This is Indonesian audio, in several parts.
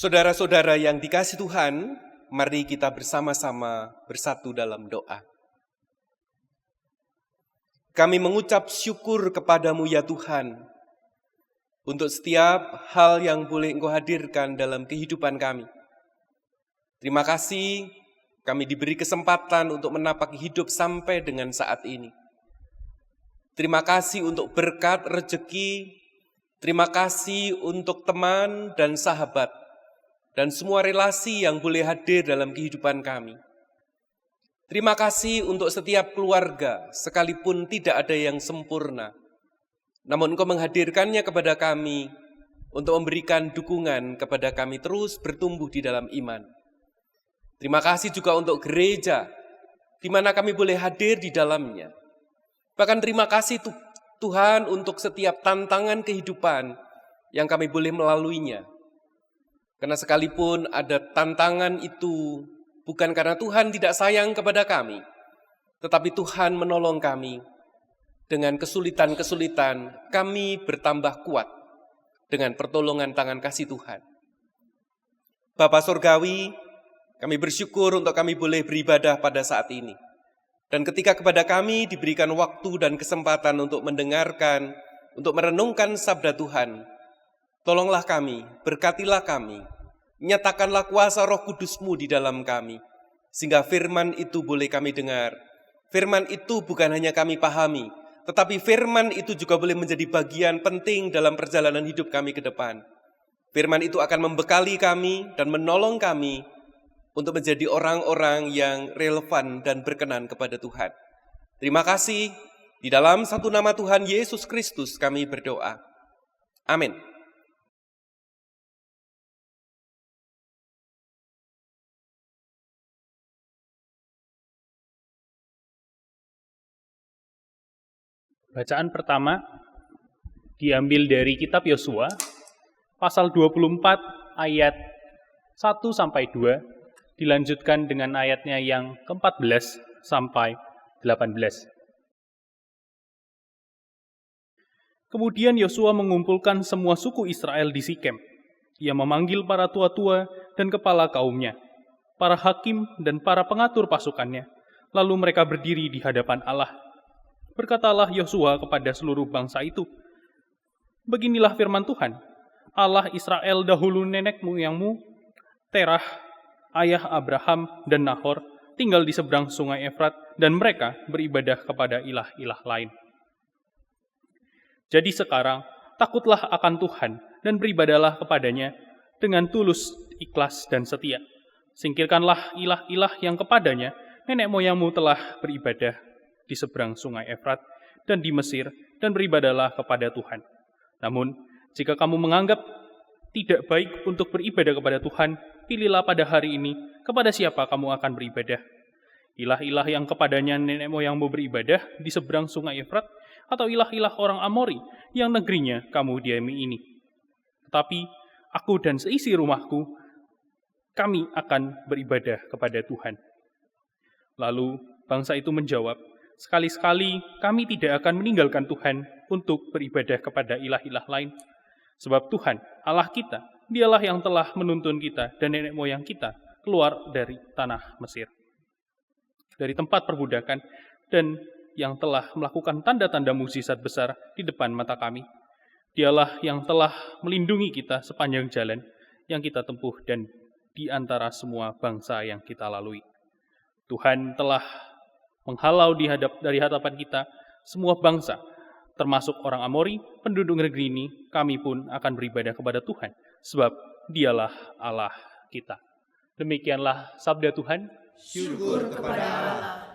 Saudara-saudara yang dikasihi Tuhan, mari kita bersama-sama bersatu dalam doa. Kami mengucap syukur kepadamu ya Tuhan, untuk setiap hal yang boleh Engkau hadirkan dalam kehidupan kami. Terima kasih kami diberi kesempatan untuk menapaki hidup sampai dengan saat ini. Terima kasih untuk berkat rezeki, terima kasih untuk teman dan sahabat, dan semua relasi yang boleh hadir dalam kehidupan kami. Terima kasih untuk setiap keluarga, sekalipun tidak ada yang sempurna. Namun Engkau menghadirkannya kepada kami untuk memberikan dukungan kepada kami terus bertumbuh di dalam iman. Terima kasih juga untuk gereja, di mana kami boleh hadir di dalamnya. Bahkan terima kasih Tuhan untuk setiap tantangan kehidupan yang kami boleh melaluinya. Karena sekalipun ada tantangan itu bukan karena Tuhan tidak sayang kepada kami, tetapi Tuhan menolong kami. Dengan kesulitan-kesulitan kami bertambah kuat dengan pertolongan tangan kasih Tuhan. Bapa Surgawi, kami bersyukur untuk kami boleh beribadah pada saat ini. Dan ketika kepada kami diberikan waktu dan kesempatan untuk mendengarkan, untuk merenungkan sabda Tuhan, tolonglah kami, berkatilah kami, nyatakanlah kuasa Roh Kudus-Mu di dalam kami, sehingga firman itu boleh kami dengar. Firman itu bukan hanya kami pahami, tetapi firman itu juga boleh menjadi bagian penting dalam perjalanan hidup kami ke depan. Firman itu akan membekali kami dan menolong kami untuk menjadi orang-orang yang relevan dan berkenan kepada Tuhan. Terima kasih, di dalam satu nama Tuhan Yesus Kristus kami berdoa. Amin. Bacaan pertama diambil dari kitab Yosua, pasal 24 ayat 1 sampai 2, dilanjutkan dengan ayatnya yang ke-14 sampai 18. Kemudian Yosua mengumpulkan semua suku Israel di Sikem. Ia memanggil para tua-tua dan kepala kaumnya, para hakim dan para pengatur pasukannya. Lalu mereka berdiri di hadapan Allah. Berkatalah Yosua kepada seluruh bangsa itu, beginilah firman Tuhan, Allah Israel dahulu nenek moyangmu, Terah, ayah Abraham dan Nahor, tinggal di seberang sungai Efrat, dan mereka beribadah kepada ilah-ilah lain. Jadi sekarang, takutlah akan Tuhan, dan beribadahlah kepadanya dengan tulus, ikhlas, dan setia. Singkirkanlah ilah-ilah yang kepadanya nenek moyangmu telah beribadah di seberang sungai Efrat dan di Mesir, dan beribadahlah kepada Tuhan. Namun, jika kamu menganggap tidak baik untuk beribadah kepada Tuhan, pilihlah pada hari ini kepada siapa kamu akan beribadah. Ilah-ilah yang kepadanya nenek moyangmu beribadah di seberang sungai Efrat, atau ilah-ilah orang Amori yang negerinya kamu diami ini. Tetapi aku dan seisi rumahku, kami akan beribadah kepada Tuhan. Lalu bangsa itu menjawab, sekali-sekali kami tidak akan meninggalkan Tuhan untuk beribadah kepada ilah-ilah lain. Sebab Tuhan, Allah kita, dialah yang telah menuntun kita dan nenek moyang kita keluar dari tanah Mesir, dari tempat perbudakan, dan yang telah melakukan tanda-tanda mukjizat besar di depan mata kami. Dialah yang telah melindungi kita sepanjang jalan yang kita tempuh dan di antara semua bangsa yang kita lalui. Tuhan telah menghalau dari hadapan kita semua bangsa, termasuk orang Amori, penduduk negeri ini. Kami pun akan beribadah kepada Tuhan, sebab dialah Allah kita. Demikianlah sabda Tuhan. Syukur kepada Allah.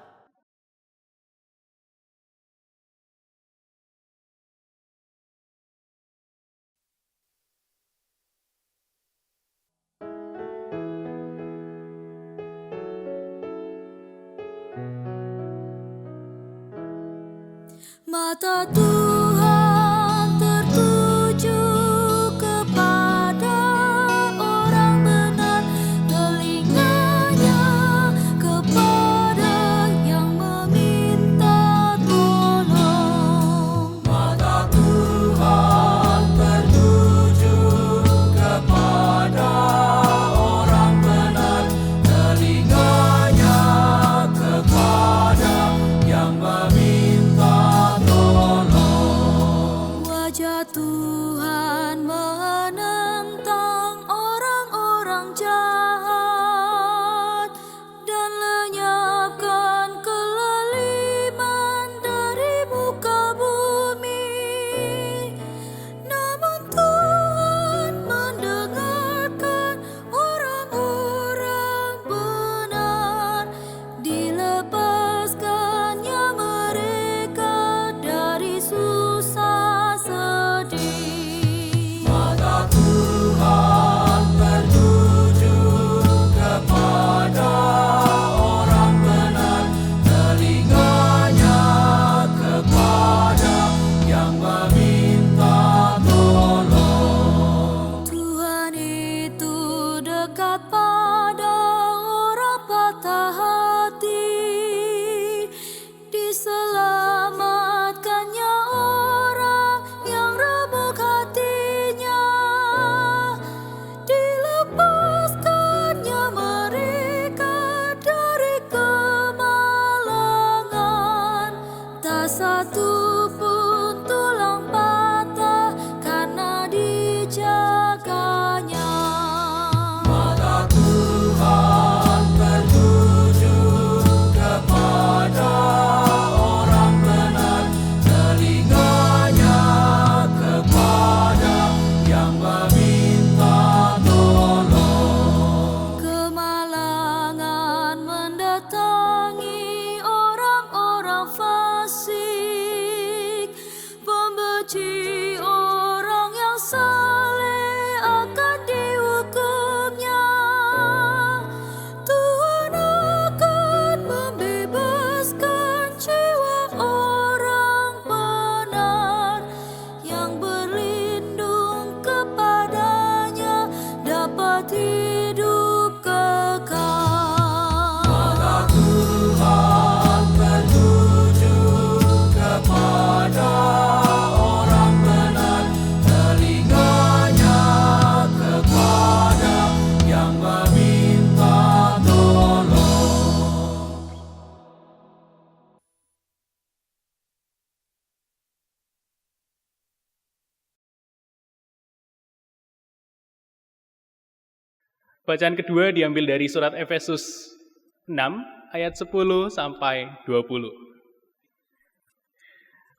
Mata Tuhan tertuju kepada orang benar, telinganya kepada yang meminta tolong. Mata Tuhan tertuju kepada suci, orang yang saleh akan dihukumnya. Tuhan akan membebaskan jiwa orang benar, yang berlindung kepadanya dapat hidup kekal. Mata Tuhan tertuju kepada orang benar, telinganya kepada yang meminta tolong. Bacaan kedua diambil dari surat Efesus 6 ayat 10 sampai 20.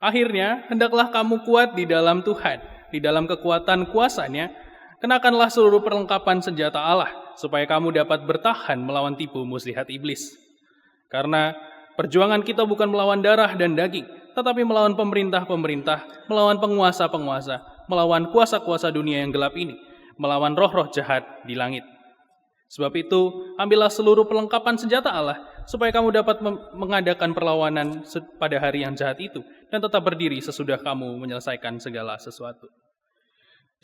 Akhirnya, hendaklah kamu kuat di dalam Tuhan, di dalam kekuatan kuasa-Nya. Kenakanlah seluruh perlengkapan senjata Allah, supaya kamu dapat bertahan melawan tipu muslihat iblis. Karena perjuangan kita bukan melawan darah dan daging, tetapi melawan pemerintah-pemerintah, melawan penguasa-penguasa, melawan kuasa-kuasa dunia yang gelap ini, melawan roh-roh jahat di langit. Sebab itu, ambillah seluruh perlengkapan senjata Allah, supaya kamu dapat mengadakan perlawanan pada hari yang jahat itu, dan tetap berdiri sesudah kamu menyelesaikan segala sesuatu.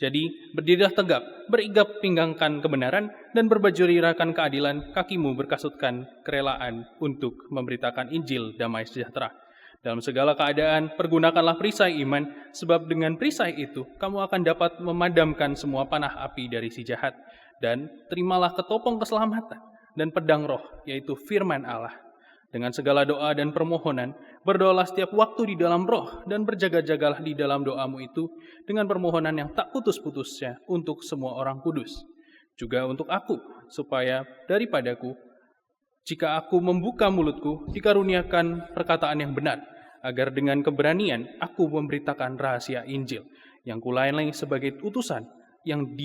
Jadi, berdirilah tegap, berigap pinggangkan kebenaran, dan berbaju-rirakan keadilan, kakimu berkasutkan kerelaan untuk memberitakan Injil damai sejahtera. Dalam segala keadaan, pergunakanlah perisai iman, sebab dengan perisai itu, kamu akan dapat memadamkan semua panah api dari si jahat. Dan terimalah ketopong keselamatan dan pedang roh, yaitu firman Allah. Dengan segala doa dan permohonan, berdoalah setiap waktu di dalam roh, dan berjaga-jagalah di dalam doamu itu dengan permohonan yang tak putus-putusnya untuk semua orang kudus. Juga untuk aku, supaya daripadaku, jika aku membuka mulutku, dikaruniakan perkataan yang benar, agar dengan keberanian aku memberitakan rahasia Injil, yang kulayani sebagai utusan yang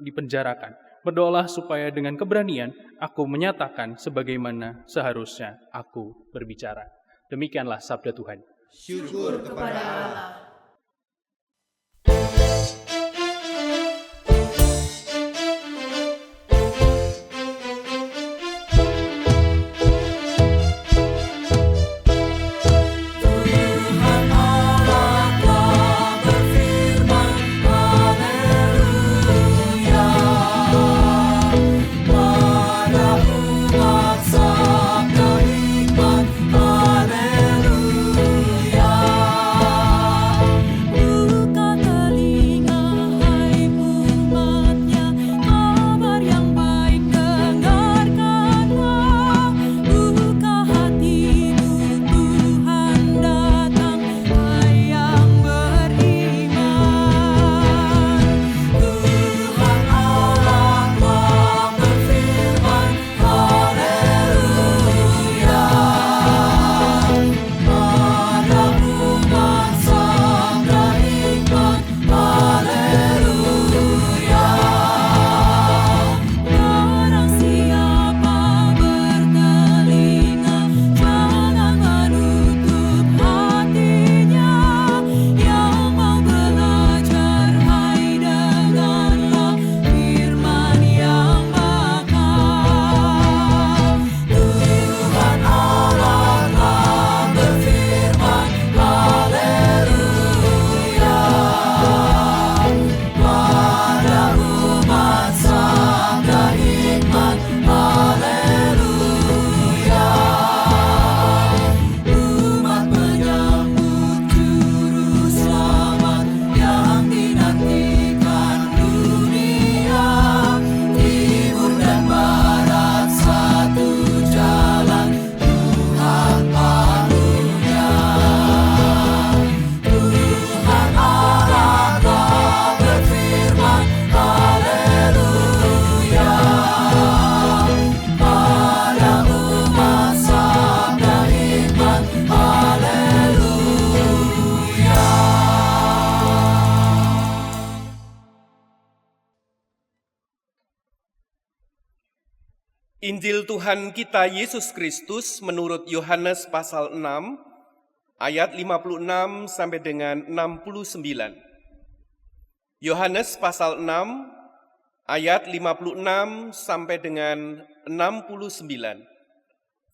dipenjarakan. Berdoalah supaya dengan keberanian aku menyatakan sebagaimana seharusnya aku berbicara. Demikianlah sabda Tuhan. Syukur kepada Allah. Injil Tuhan kita Yesus Kristus menurut Yohanes pasal 6 ayat 56 sampai dengan 69. Yohanes pasal 6 ayat 56 sampai dengan 69.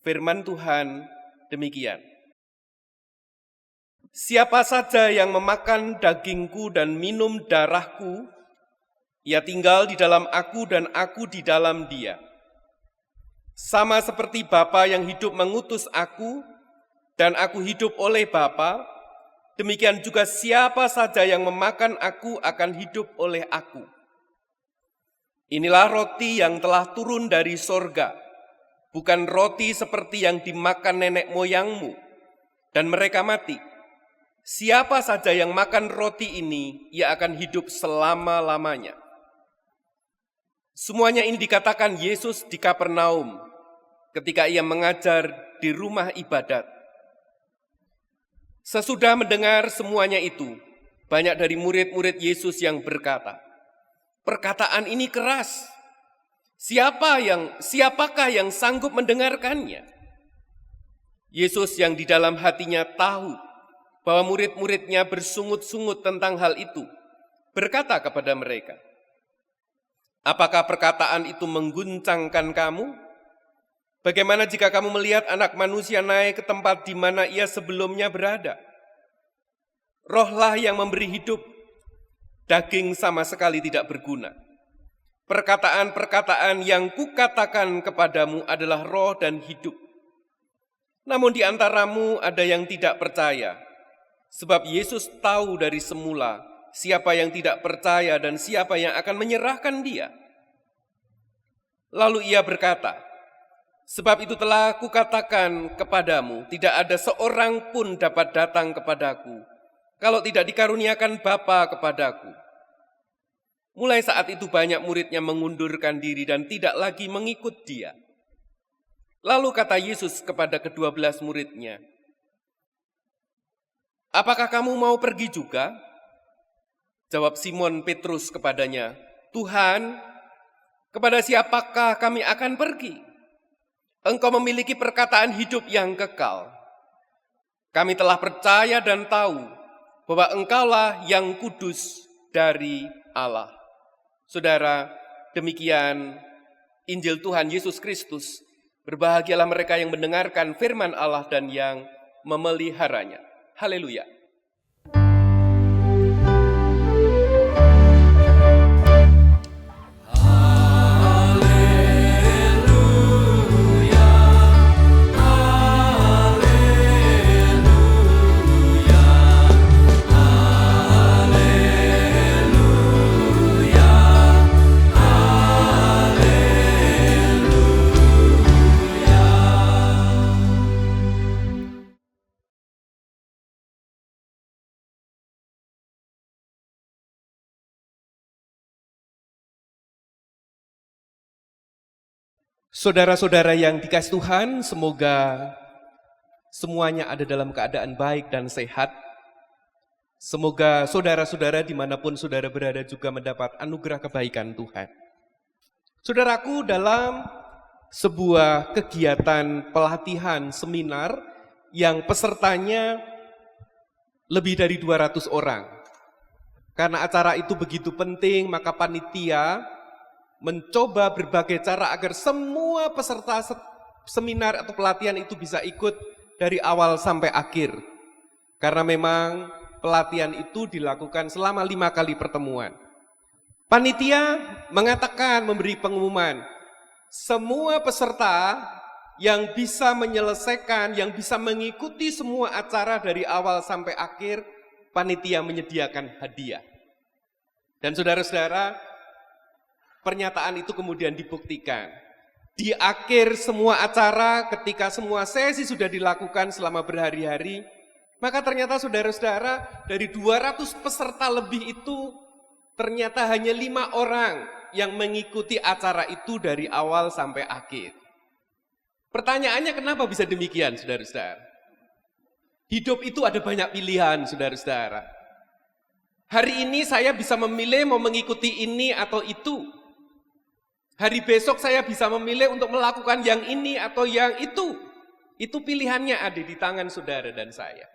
Firman Tuhan demikian. Siapa saja yang memakan dagingku dan minum darahku, ia tinggal di dalam aku dan aku di dalam dia. Sama seperti Bapa yang hidup mengutus aku, dan aku hidup oleh Bapa, demikian juga siapa saja yang memakan aku akan hidup oleh aku. Inilah roti yang telah turun dari sorga, bukan roti seperti yang dimakan nenek moyangmu, dan mereka mati. Siapa saja yang makan roti ini, ia akan hidup selama-lamanya. Semuanya ini dikatakan Yesus di Kapernaum, ketika ia mengajar di rumah ibadat. Sesudah mendengar semuanya itu, banyak dari murid-murid Yesus yang berkata, "Perkataan ini keras. Siapakah yang sanggup mendengarkannya?" Yesus yang di dalam hatinya tahu bahwa murid-muridnya bersungut-sungut tentang hal itu, berkata kepada mereka, "Apakah perkataan itu mengguncangkan kamu? Bagaimana jika kamu melihat Anak Manusia naik ke tempat di mana ia sebelumnya berada? Rohlah yang memberi hidup, daging sama sekali tidak berguna. Perkataan-perkataan yang kukatakan kepadamu adalah roh dan hidup. Namun di antaramu ada yang tidak percaya, sebab Yesus tahu dari semula siapa yang tidak percaya dan siapa yang akan menyerahkan dia. Lalu ia berkata, sebab itu telah kukatakan kepadamu, tidak ada seorang pun dapat datang kepadaku, kalau tidak dikaruniakan Bapa kepadaku. Mulai saat itu banyak muridnya mengundurkan diri dan tidak lagi mengikut dia. Lalu kata Yesus kepada ke-12 muridnya, "Apakah kamu mau pergi juga?" Jawab Simon Petrus kepadanya, "Tuhan, kepada siapakah kami akan pergi? Engkau memiliki perkataan hidup yang kekal. Kami telah percaya dan tahu bahwa Engkaulah yang kudus dari Allah." Saudara, demikian Injil Tuhan Yesus Kristus. Berbahagialah mereka yang mendengarkan firman Allah dan yang memeliharanya. Haleluya. Saudara-saudara yang dikasihi Tuhan, semoga semuanya ada dalam keadaan baik dan sehat. Semoga saudara-saudara dimanapun saudara berada juga mendapat anugerah kebaikan Tuhan. Saudaraku, dalam sebuah kegiatan pelatihan seminar yang pesertanya lebih dari 200 orang. Karena acara itu begitu penting, maka panitia mencoba berbagai cara agar semua peserta seminar atau pelatihan itu bisa ikut dari awal sampai akhir. Karena memang pelatihan itu dilakukan selama 5 kali pertemuan. Panitia mengatakan, memberi pengumuman, semua peserta yang bisa menyelesaikan, yang bisa mengikuti semua acara dari awal sampai akhir, panitia menyediakan hadiah. Dan saudara-saudara, pernyataan itu kemudian dibuktikan. Di akhir semua acara, ketika semua sesi sudah dilakukan selama berhari-hari, maka ternyata saudara-saudara dari 200 peserta lebih itu, ternyata hanya 5 orang yang mengikuti acara itu dari awal sampai akhir. Pertanyaannya, kenapa bisa demikian, saudara-saudara? Hidup itu ada banyak pilihan, saudara-saudara. Hari ini saya bisa memilih mau mengikuti ini atau itu. Hari besok saya bisa memilih untuk melakukan yang ini atau yang itu. Itu pilihannya ada di tangan saudara dan saya.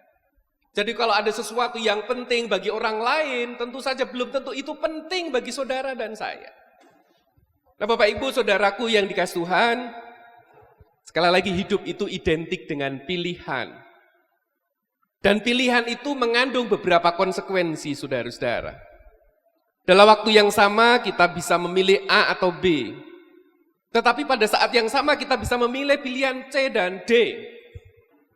Jadi kalau ada sesuatu yang penting bagi orang lain, tentu saja belum tentu itu penting bagi saudara dan saya. Nah Bapak Ibu saudaraku yang dikasih Tuhan, sekali lagi hidup itu identik dengan pilihan. Dan pilihan itu mengandung beberapa konsekuensi saudara-saudara. Dalam waktu yang sama kita bisa memilih A atau B. Tetapi pada saat yang sama kita bisa memilih pilihan C dan D.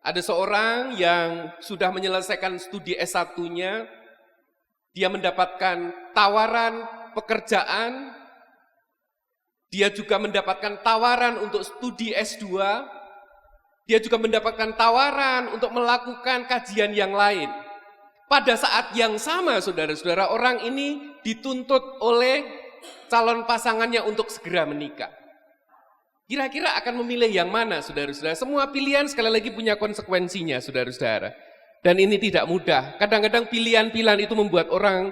Ada seorang yang sudah menyelesaikan studi S1-nya, dia mendapatkan tawaran pekerjaan, dia juga mendapatkan tawaran untuk studi S2, dia juga mendapatkan tawaran untuk melakukan kajian yang lain. Pada saat yang sama, saudara-saudara, orang ini dituntut oleh calon pasangannya untuk segera menikah. Kira-kira akan memilih yang mana, saudara-saudara? Semua pilihan sekali lagi punya konsekuensinya, saudara-saudara. Dan ini tidak mudah. Kadang-kadang pilihan-pilihan itu membuat orang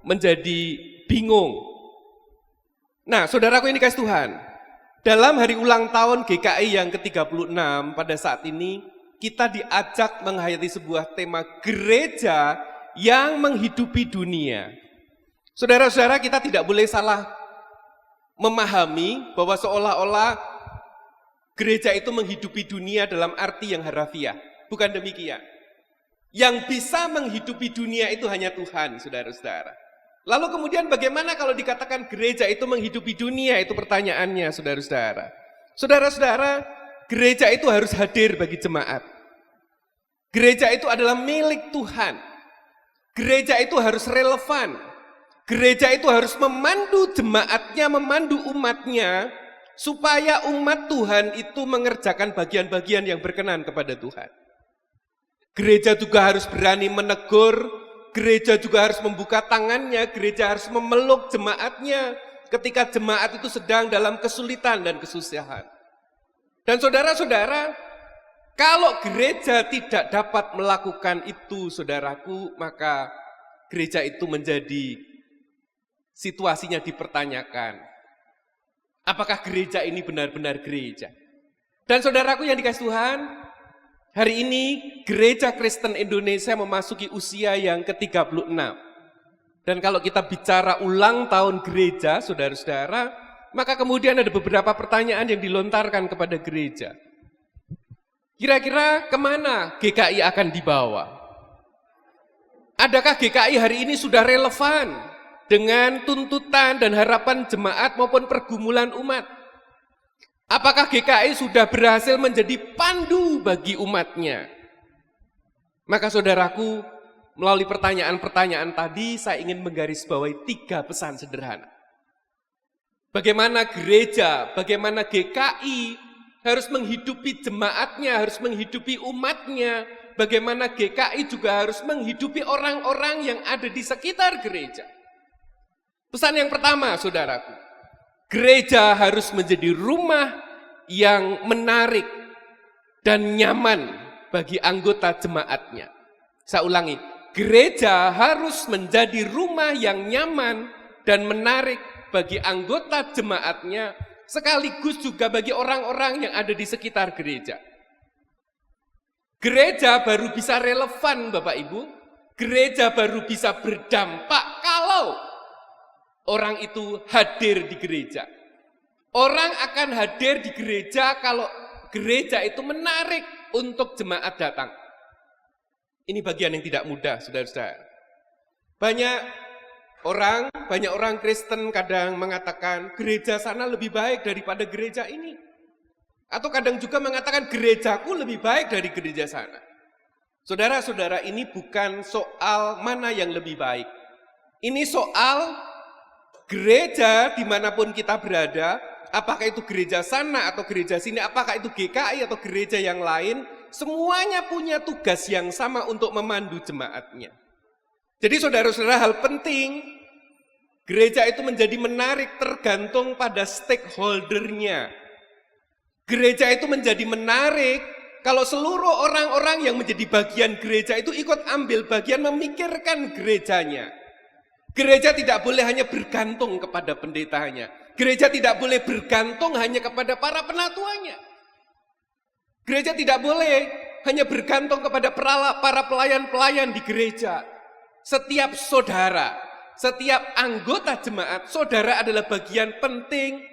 menjadi bingung. Nah, saudaraku ini kasih Tuhan. Dalam hari ulang tahun GKI yang ke-36 pada saat ini, kita diajak menghayati sebuah tema gereja yang menghidupi dunia. Saudara-saudara, kita tidak boleh salah memahami bahwa seolah-olah gereja itu menghidupi dunia dalam arti yang harafiah. Bukan demikian. Yang bisa menghidupi dunia itu hanya Tuhan, saudara-saudara. Lalu kemudian bagaimana kalau dikatakan gereja itu menghidupi dunia? Itu pertanyaannya, saudara-saudara. Saudara-saudara, gereja itu harus hadir bagi jemaat. Gereja itu adalah milik Tuhan. Gereja itu harus relevan. Gereja itu harus memandu jemaatnya, memandu umatnya, supaya umat Tuhan itu mengerjakan bagian-bagian yang berkenan kepada Tuhan. Gereja juga harus berani menegur, gereja juga harus membuka tangannya, gereja harus memeluk jemaatnya ketika jemaat itu sedang dalam kesulitan dan kesusahan. Dan saudara-saudara, kalau gereja tidak dapat melakukan itu, saudaraku, maka gereja itu menjadi situasinya dipertanyakan. Apakah gereja ini benar-benar gereja? Dan saudaraku yang dikasih Tuhan, hari ini Gereja Kristen Indonesia memasuki usia yang ke-36. Dan kalau kita bicara ulang tahun gereja, saudara-saudara, maka kemudian ada beberapa pertanyaan yang dilontarkan kepada gereja. Kira-kira kemana GKI akan dibawa? Adakah GKI hari ini sudah relevan dengan tuntutan dan harapan jemaat maupun pergumulan umat? Apakah GKI sudah berhasil menjadi pandu bagi umatnya? Maka saudaraku, melalui pertanyaan-pertanyaan tadi, saya ingin menggarisbawahi 3 pesan sederhana. Bagaimana gereja, bagaimana GKI harus menghidupi jemaatnya, harus menghidupi umatnya, bagaimana GKI juga harus menghidupi orang-orang yang ada di sekitar gereja. Pesan yang pertama, saudaraku, gereja harus menjadi rumah yang menarik dan nyaman bagi anggota jemaatnya. Saya ulangi, gereja harus menjadi rumah yang nyaman dan menarik bagi anggota jemaatnya, sekaligus juga bagi orang-orang yang ada di sekitar gereja. Gereja baru bisa relevan, Bapak Ibu. Gereja baru bisa berdampak kalau orang itu hadir di gereja. Orang akan hadir di gereja kalau gereja itu menarik untuk jemaat datang. Ini bagian yang tidak mudah, saudara-saudara. Banyak orang Kristen kadang mengatakan gereja sana lebih baik daripada gereja ini. Atau kadang juga mengatakan gerejaku lebih baik dari gereja sana. Saudara-saudara, ini bukan soal mana yang lebih baik. Ini soal gereja dimanapun kita berada, apakah itu gereja sana atau gereja sini, apakah itu GKI atau gereja yang lain, semuanya punya tugas yang sama untuk memandu jemaatnya. Jadi saudara-saudara, hal penting, gereja itu menjadi menarik tergantung pada stakeholdernya. Gereja itu menjadi menarik kalau seluruh orang-orang yang menjadi bagian gereja itu ikut ambil bagian memikirkan gerejanya. Gereja tidak boleh hanya bergantung kepada pendetanya. Gereja tidak boleh bergantung hanya kepada para penatuannya. Gereja tidak boleh hanya bergantung kepada para pelayan-pelayan di gereja. Setiap saudara, setiap anggota jemaat, saudara adalah bagian penting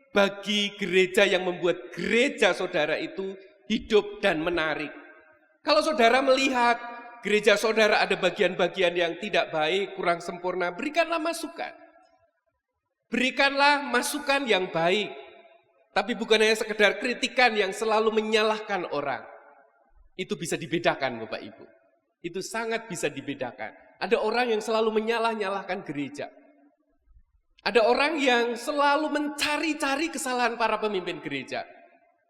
bagi gereja yang membuat gereja saudara itu hidup dan menarik. Kalau saudara melihat gereja saudara ada bagian-bagian yang tidak baik, kurang sempurna, berikanlah masukan. Berikanlah masukan yang baik. Tapi bukan hanya sekedar kritikan yang selalu menyalahkan orang. Itu bisa dibedakan Bapak Ibu. Itu sangat bisa dibedakan. Ada orang yang selalu menyalah-nyalahkan gereja. Ada orang yang selalu mencari-cari kesalahan para pemimpin gereja.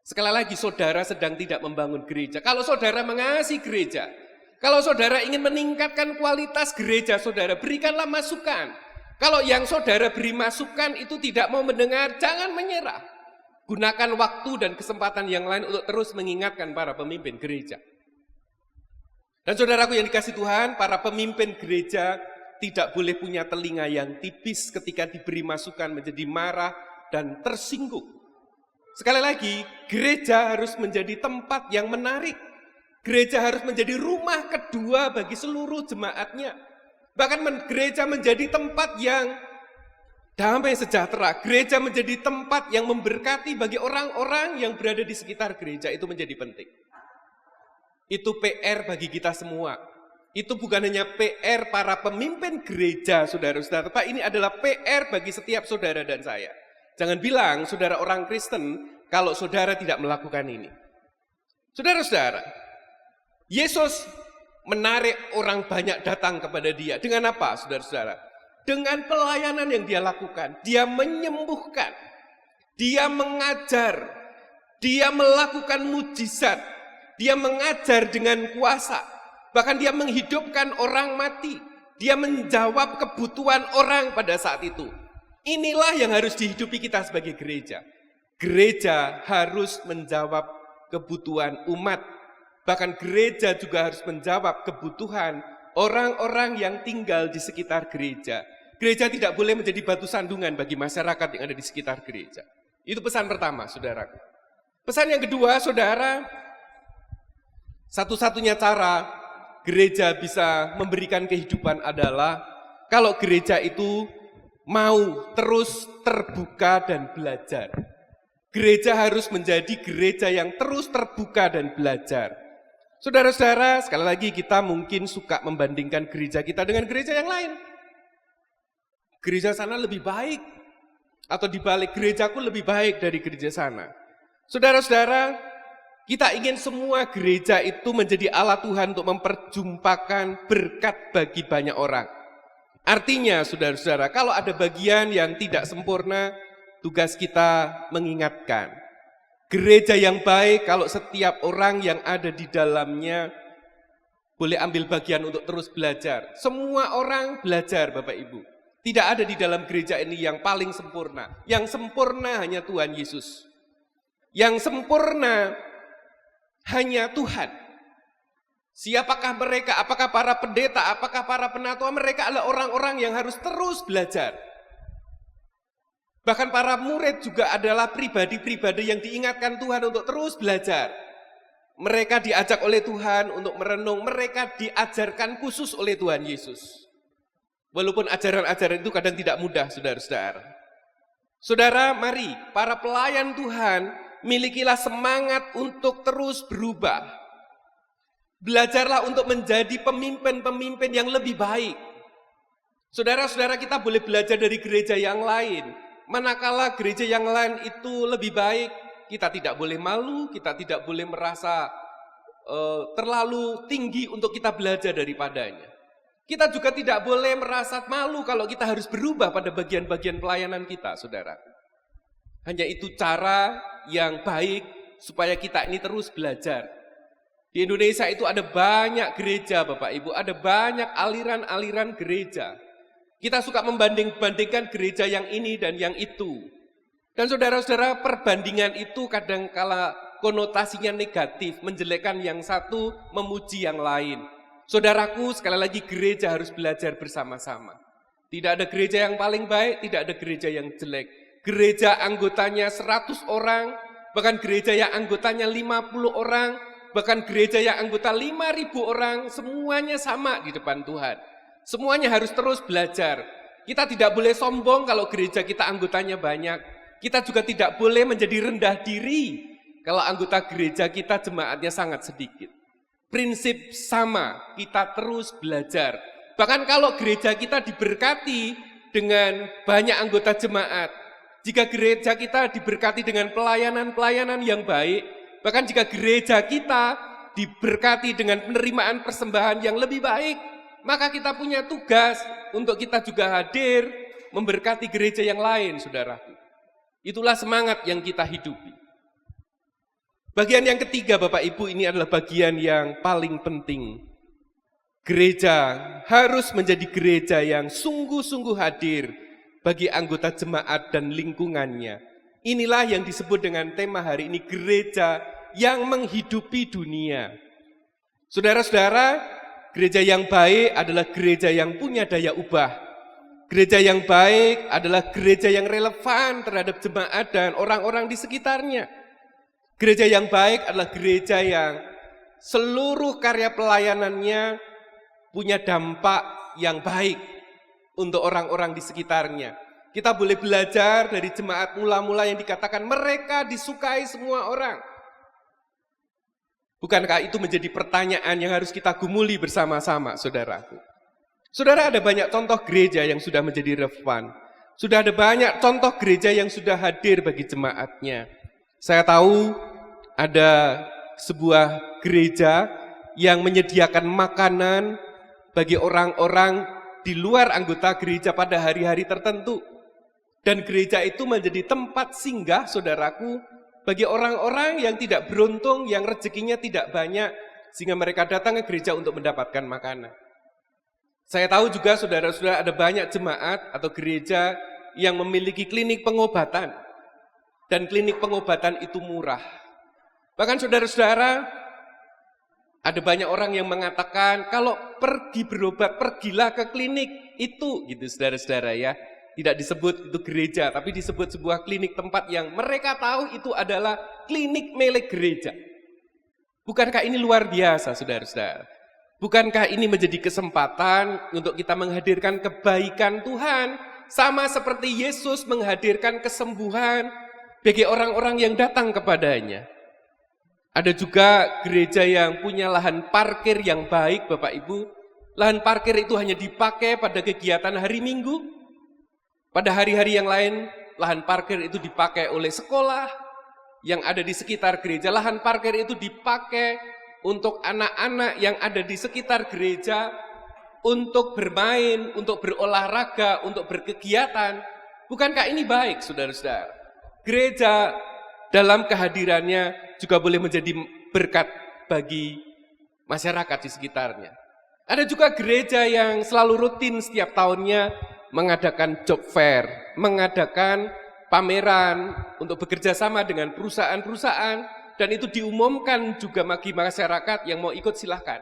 Sekali lagi, saudara sedang tidak membangun gereja. Kalau saudara mengasihi gereja, kalau saudara ingin meningkatkan kualitas gereja saudara, berikanlah masukan. Kalau yang saudara beri masukan itu tidak mau mendengar, jangan menyerah. Gunakan waktu dan kesempatan yang lain untuk terus mengingatkan para pemimpin gereja. Dan saudaraku yang dikasih Tuhan, para pemimpin gereja tidak boleh punya telinga yang tipis ketika diberi masukan menjadi marah dan tersinggung. Sekali lagi, gereja harus menjadi tempat yang menarik. Gereja harus menjadi rumah kedua bagi seluruh jemaatnya. Bahkan gereja menjadi tempat yang damai sejahtera. Gereja menjadi tempat yang memberkati bagi orang-orang yang berada di sekitar gereja. Itu menjadi penting. Itu PR bagi kita semua. Itu bukan hanya PR para pemimpin gereja, saudara-saudara. Pak, ini adalah PR bagi setiap saudara dan saya. Jangan bilang saudara orang Kristen kalau saudara tidak melakukan ini. Saudara-saudara, Yesus menarik orang banyak datang kepada dia. Dengan apa, saudara-saudara? Dengan pelayanan yang dia lakukan. Dia menyembuhkan, dia mengajar, dia melakukan mujizat, dia mengajar dengan kuasa. Bahkan dia menghidupkan orang mati. Dia menjawab kebutuhan orang pada saat itu. Inilah yang harus dihidupi kita sebagai gereja. Gereja harus menjawab kebutuhan umat. Bahkan gereja juga harus menjawab kebutuhan orang-orang yang tinggal di sekitar gereja. Gereja tidak boleh menjadi batu sandungan bagi masyarakat yang ada di sekitar gereja. Itu pesan pertama, saudara. Pesan yang kedua, saudara, satu-satunya cara gereja bisa memberikan kehidupan adalah kalau gereja itu mau terus terbuka dan belajar. Gereja harus menjadi gereja yang terus terbuka dan belajar. Saudara-saudara, sekali lagi kita mungkin suka membandingkan gereja kita dengan gereja yang lain. Gereja sana lebih baik, atau dibalik gerejaku lebih baik dari gereja sana. Saudara-saudara, kita ingin semua gereja itu menjadi alat Tuhan untuk memperjumpakan berkat bagi banyak orang. Artinya, saudara-saudara, kalau ada bagian yang tidak sempurna, tugas kita mengingatkan. Gereja yang baik kalau setiap orang yang ada di dalamnya boleh ambil bagian untuk terus belajar. Semua orang belajar, Bapak Ibu. Tidak ada di dalam gereja ini yang paling sempurna. Yang sempurna hanya Tuhan Yesus. Yang sempurna hanya Tuhan. Siapakah mereka? Apakah para pendeta? Apakah para penatua? Mereka adalah orang-orang yang harus terus belajar. Bahkan para murid juga adalah pribadi-pribadi yang diingatkan Tuhan untuk terus belajar. Mereka diajak oleh Tuhan untuk merenung. Mereka diajarkan khusus oleh Tuhan Yesus. Walaupun ajaran-ajaran itu kadang tidak mudah, saudara-saudara. Saudara, mari para pelayan Tuhan milikilah semangat untuk terus berubah. Belajarlah untuk menjadi pemimpin-pemimpin yang lebih baik. Saudara-saudara, kita boleh belajar dari gereja yang lain. Manakala gereja yang lain itu lebih baik, kita tidak boleh malu, kita tidak boleh merasa terlalu tinggi untuk kita belajar daripadanya. Kita juga tidak boleh merasa malu kalau kita harus berubah pada bagian-bagian pelayanan kita, saudara. Hanya itu cara yang baik supaya kita ini terus belajar. Di Indonesia itu ada banyak gereja, Bapak Ibu, ada banyak aliran-aliran gereja. Kita suka membanding-bandingkan gereja yang ini dan yang itu. Dan saudara-saudara, perbandingan itu kadang-kala konotasinya negatif, menjelekkan yang satu, memuji yang lain. Saudaraku, sekali lagi gereja harus belajar bersama-sama. Tidak ada gereja yang paling baik, tidak ada gereja yang jelek. Gereja anggotanya 100 orang, bahkan gereja yang anggotanya 50 orang, bahkan gereja yang anggota 5.000 orang, semuanya sama di depan Tuhan. Semuanya harus terus belajar. Kita tidak boleh sombong kalau gereja kita anggotanya banyak. Kita juga tidak boleh menjadi rendah diri kalau anggota gereja kita jemaatnya sangat sedikit. Prinsip sama, kita terus belajar. Bahkan kalau gereja kita diberkati dengan banyak anggota jemaat, jika gereja kita diberkati dengan pelayanan-pelayanan yang baik, bahkan jika gereja kita diberkati dengan penerimaan persembahan yang lebih baik, maka kita punya tugas untuk kita juga hadir memberkati gereja yang lain, saudaraku. Itulah semangat yang kita hidupi. Bagian yang ketiga, Bapak Ibu, ini adalah bagian yang paling penting. Gereja harus menjadi gereja yang sungguh-sungguh hadir bagi anggota jemaat dan lingkungannya. Inilah yang disebut dengan tema hari ini, gereja yang menghidupi dunia. Saudara-saudara, gereja yang baik adalah gereja yang punya daya ubah. Gereja yang baik adalah gereja yang relevan terhadap jemaat dan orang-orang di sekitarnya. Gereja yang baik adalah gereja yang seluruh karya pelayanannya punya dampak yang baik untuk orang-orang di sekitarnya. Kita boleh belajar dari jemaat mula-mula yang dikatakan mereka disukai semua orang. Bukankah itu menjadi pertanyaan yang harus kita gumuli bersama-sama, saudaraku? Saudara, ada banyak contoh gereja yang sudah menjadi relevan. Sudah ada banyak contoh gereja yang sudah hadir bagi jemaatnya. Saya tahu ada sebuah gereja yang menyediakan makanan bagi orang-orang di luar anggota gereja pada hari-hari tertentu. Dan gereja itu menjadi tempat singgah, saudaraku, bagi orang-orang yang tidak beruntung, yang rezekinya tidak banyak, sehingga mereka datang ke gereja untuk mendapatkan makanan. Saya tahu juga saudara-saudara ada banyak jemaat atau gereja yang memiliki klinik pengobatan. Dan klinik pengobatan itu murah. Bahkan saudara-saudara, ada banyak orang yang mengatakan kalau pergi berobat, pergilah ke klinik itu, gitu saudara-saudara ya. Tidak disebut itu gereja, tapi disebut sebuah klinik tempat yang mereka tahu itu adalah klinik milik gereja. Bukankah ini luar biasa, saudara-saudara? Bukankah ini menjadi kesempatan untuk kita menghadirkan kebaikan Tuhan, sama seperti Yesus menghadirkan kesembuhan bagi orang-orang yang datang kepadanya? Ada juga gereja yang punya lahan parkir yang baik, Bapak Ibu. Lahan parkir itu hanya dipakai pada kegiatan hari Minggu. Pada hari-hari yang lain, lahan parkir itu dipakai oleh sekolah yang ada di sekitar gereja. Lahan parkir itu dipakai untuk anak-anak yang ada di sekitar gereja, untuk bermain, untuk berolahraga, untuk berkegiatan. Bukankah ini baik, saudara-saudara? Gereja dalam kehadirannya juga boleh menjadi berkat bagi masyarakat di sekitarnya. Ada juga gereja yang selalu rutin setiap tahunnya mengadakan job fair, mengadakan pameran untuk bekerja sama dengan perusahaan-perusahaan, dan itu diumumkan juga bagi masyarakat yang mau ikut silahkan.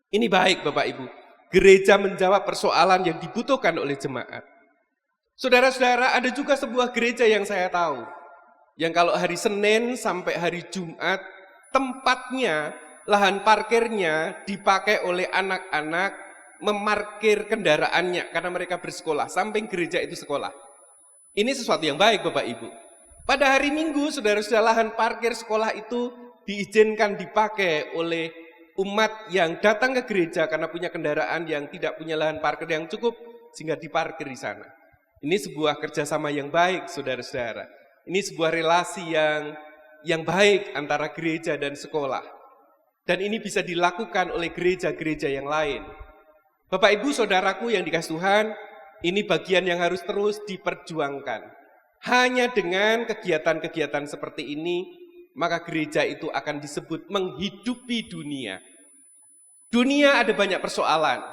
Ini baik, Bapak Ibu. Gereja menjawab persoalan yang dibutuhkan oleh jemaat. Saudara-saudara, ada juga sebuah gereja yang saya tahu, yang kalau hari Senin sampai hari Jumat, tempatnya, lahan parkirnya dipakai oleh anak-anak memarkir kendaraannya karena mereka bersekolah, samping gereja itu sekolah. Ini sesuatu yang baik, Bapak Ibu. Pada hari Minggu, saudara-saudara, lahan parkir sekolah itu diizinkan dipakai oleh umat yang datang ke gereja karena punya kendaraan yang tidak punya lahan parkir yang cukup, sehingga diparkir di sana. Ini sebuah kerjasama yang baik, saudara-saudara. Ini sebuah relasi yang baik antara gereja dan sekolah. Dan ini bisa dilakukan oleh gereja-gereja yang lain. Bapak Ibu saudaraku yang dikasihi Tuhan, ini bagian yang harus terus diperjuangkan. Hanya dengan kegiatan-kegiatan seperti ini, maka gereja itu akan disebut menghidupi dunia. Dunia ada banyak persoalan.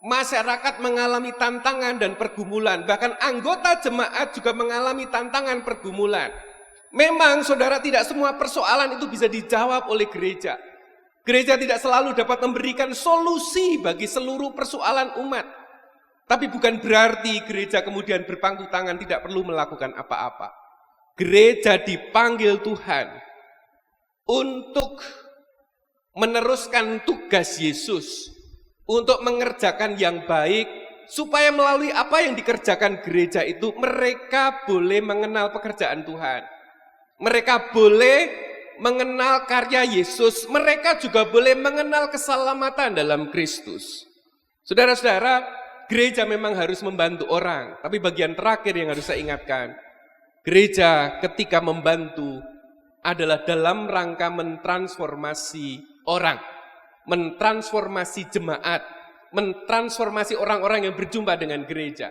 Masyarakat mengalami tantangan dan pergumulan. Bahkan anggota jemaat juga mengalami tantangan pergumulan. Memang saudara, tidak semua persoalan itu bisa dijawab oleh gereja. Gereja tidak selalu dapat memberikan solusi bagi seluruh persoalan umat. Tapi bukan berarti gereja kemudian berpangku tangan tidak perlu melakukan apa-apa. Gereja dipanggil Tuhan untuk meneruskan tugas Yesus, untuk mengerjakan yang baik, supaya melalui apa yang dikerjakan gereja itu, mereka boleh mengenal pekerjaan Tuhan. Mereka boleh mengenal karya Yesus, mereka juga boleh mengenal keselamatan dalam Kristus. Saudara-saudara, gereja memang harus membantu orang, tapi bagian terakhir yang harus saya ingatkan, gereja ketika membantu adalah dalam rangka mentransformasi orang, mentransformasi jemaat, mentransformasi orang-orang yang berjumpa dengan gereja.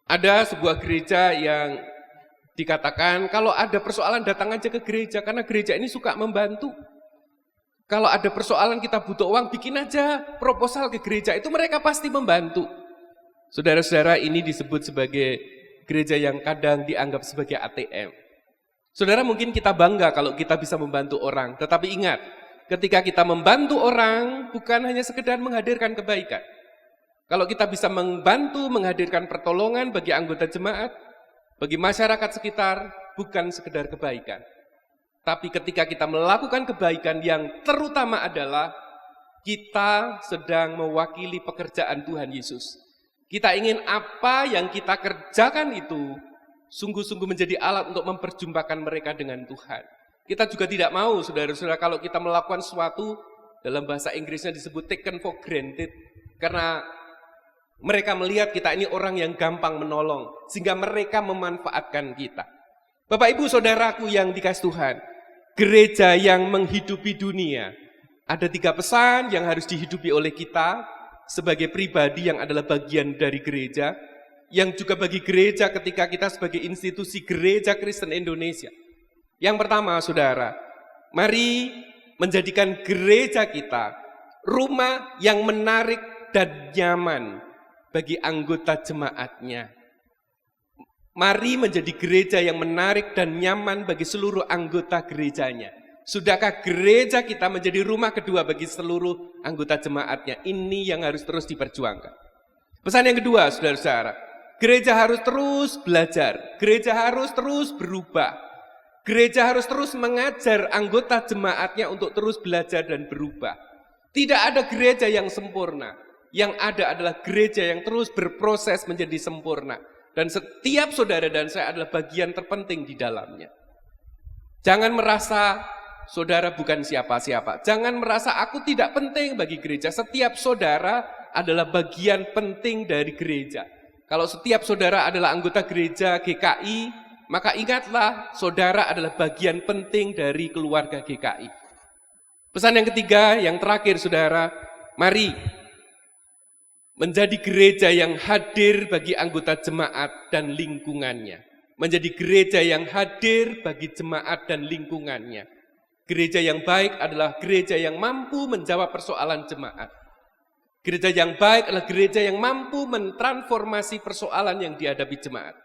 Ada sebuah gereja yang dikatakan kalau ada persoalan datang aja ke gereja, karena gereja ini suka membantu. Kalau ada persoalan kita butuh uang, bikin aja proposal ke gereja, itu mereka pasti membantu. Saudara-saudara, ini disebut sebagai gereja yang kadang dianggap sebagai ATM. Saudara, mungkin kita bangga kalau kita bisa membantu orang, tetapi ingat, ketika kita membantu orang, bukan hanya sekedar menghadirkan kebaikan. Kalau kita bisa membantu menghadirkan pertolongan bagi anggota jemaat, bagi masyarakat sekitar, bukan sekedar kebaikan. Tapi ketika kita melakukan kebaikan yang terutama adalah kita sedang mewakili pekerjaan Tuhan Yesus. Kita ingin apa yang kita kerjakan itu sungguh-sungguh menjadi alat untuk memperjumpakan mereka dengan Tuhan. Kita juga tidak mau, saudara-saudara, kalau kita melakukan sesuatu, dalam bahasa Inggrisnya disebut taken for granted, karena mereka melihat kita ini orang yang gampang menolong, sehingga mereka memanfaatkan kita. Bapak, Ibu, Saudaraku yang dikasih Tuhan, gereja yang menghidupi dunia, ada 3 pesan yang harus dihidupi oleh kita sebagai pribadi yang adalah bagian dari gereja, yang juga bagi gereja ketika kita sebagai institusi Gereja Kristen Indonesia. Yang pertama, saudara, mari menjadikan gereja kita rumah yang menarik dan nyaman bagi anggota jemaatnya. Mari menjadi gereja yang menarik dan nyaman bagi seluruh anggota gerejanya. Sudahkah gereja kita menjadi rumah kedua bagi seluruh anggota jemaatnya? Ini yang harus terus diperjuangkan. Pesan yang kedua, saudara-saudara, gereja harus terus belajar, gereja harus terus berubah, gereja harus terus mengajar anggota jemaatnya untuk terus belajar dan berubah. Tidak ada gereja yang sempurna, yang ada adalah gereja yang terus berproses menjadi sempurna. Dan setiap saudara dan saya adalah bagian terpenting di dalamnya. Jangan merasa saudara bukan siapa-siapa. Jangan merasa aku tidak penting bagi gereja. Setiap saudara adalah bagian penting dari gereja. Kalau setiap saudara adalah anggota gereja GKI, maka ingatlah saudara adalah bagian penting dari keluarga GKI. Pesan yang ketiga, yang terakhir saudara, mari menjadi gereja yang hadir bagi anggota jemaat dan lingkungannya. Menjadi gereja yang hadir bagi jemaat dan lingkungannya. Gereja yang baik adalah gereja yang mampu menjawab persoalan jemaat. Gereja yang baik adalah gereja yang mampu mentransformasi persoalan yang dihadapi jemaat.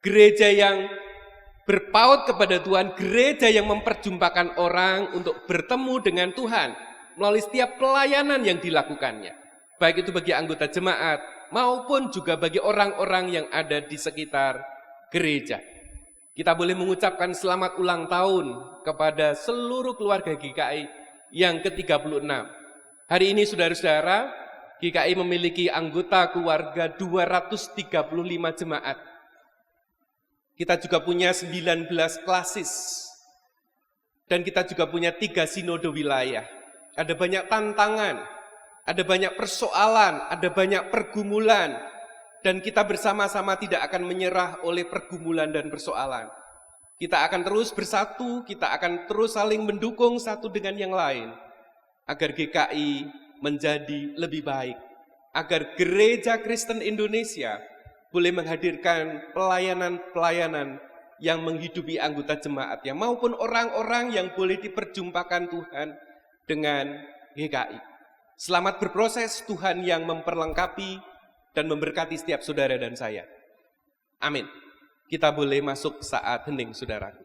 Gereja yang berpaut kepada Tuhan, gereja yang memperjumpakan orang untuk bertemu dengan Tuhan melalui setiap pelayanan yang dilakukannya. Baik itu bagi anggota jemaat maupun juga bagi orang-orang yang ada di sekitar gereja. Kita boleh mengucapkan selamat ulang tahun kepada seluruh keluarga GKI yang ke-36. Hari ini saudara-saudara, GKI memiliki anggota keluarga 235 jemaat. Kita juga punya 19 klasis. Dan kita juga punya 3 sinode wilayah. Ada banyak tantangan. Ada banyak persoalan, ada banyak pergumulan, dan kita bersama-sama tidak akan menyerah oleh pergumulan dan persoalan. Kita akan terus bersatu, kita akan terus saling mendukung satu dengan yang lain, agar GKI menjadi lebih baik, agar Gereja Kristen Indonesia boleh menghadirkan pelayanan-pelayanan yang menghidupi anggota jemaatnya, maupun orang-orang yang boleh diperjumpakan Tuhan dengan GKI. Selamat berproses, Tuhan yang memperlengkapi dan memberkati setiap saudara dan saya. Amin. Kita boleh masuk saat hening, saudara.